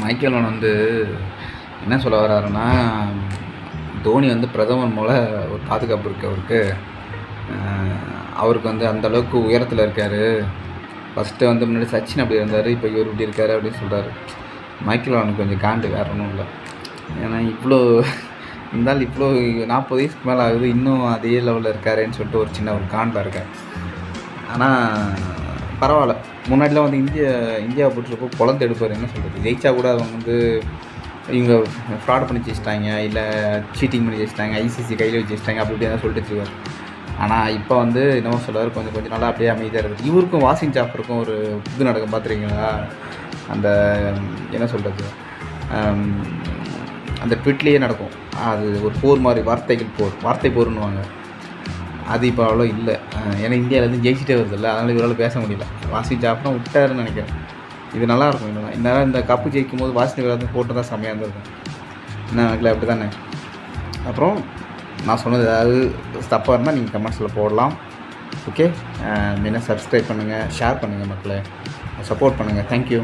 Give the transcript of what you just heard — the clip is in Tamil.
மைக்கேலன் என்ன சொல்ல வர்றாருன்னா, தோனி பிரதமர் மூல ஒரு பாதுகாப்பு இருக்குது அவருக்கு. அவருக்கு அந்த அளவுக்கு உயரத்தில் இருக்கார். ஃபஸ்ட்டு முன்னாடி சச்சின் அப்படி இருந்தார், இப்போ இவர் இப்படி இருக்கார் அப்படின்னு சொல்கிறாரு. மைக்கேலனுக்கு கொஞ்சம் காண்டு, வேறு ஒன்றும் இல்லை. ஏன்னா இருந்தாலும் இவ்வளோ 40 வயசுக்கு மேலே ஆகுது, இன்னும் அதே லெவலில் இருக்காருன்னு சொல்லிட்டு ஒரு சின்ன ஒரு காண்டில் இருக்கேன். ஆனால் பரவாயில்ல. முன்னாடிலாம் இந்தியாவை பொறுத்தப்போ குழந்தை எடுப்பார். என்ன சொல்கிறது, ஜெயிச்சா கூட அவங்க இவங்க ஃப்ராட் பண்ணி ஜெயிச்சிட்டாங்க, இல்லை சீட்டிங் பண்ணி ஜெயிச்சிட்டாங்க, ஐசிசி கையில் வச்சு ஜெயிச்சிட்டாங்க, அப்படி இப்படி தான் சொல்லிட்டு வச்சுருவார். ஆனால் இப்போ என்னமோ சொல்லுவார், கொஞ்சம் நாளாக அப்படியே அமைதியாக இருக்குது. இவருக்கும் வாஷிங் ஜாஃபருக்கும் ஒரு இது நடக்கும் பார்த்துருக்கீங்களா? அந்த என்ன சொல்கிறது, அந்த ட்விட்லேயே நடக்கும். அது ஒரு போர் மாதிரி, வார்த்தை போர்னுவாங்க. அது இப்போ அவ்வளோ இல்லை. ஏன்னா இந்தியாவிலேருந்து ஜெயிச்சிட்டே வருதில்ல, அதனால் இவரால் பேச முடியல. வாஷிங் ஜாஃபரும் விட்டாருன்னு நினைக்கிறேன். இது நல்லாயிருக்கும். இந்நேரம் இந்த கப்பு ஜெயிக்கும் போது வாஷிங் விராத் போட்டு தான் செம்மையாக இருந்திருக்கும். என்ன இல்லை அப்படி தானே? அப்புறம் நான் சொன்னது ஏதாவது தப்பாக இருந்தால் நீங்கள் கமெண்ட்ஸில் போடலாம். ஓகே, என்ன சப்ஸ்கிரைப் பண்ணுங்கள், ஷேர் பண்ணுங்கள், மக்களே சப்போர்ட் பண்ணுங்கள். தேங்க்யூ.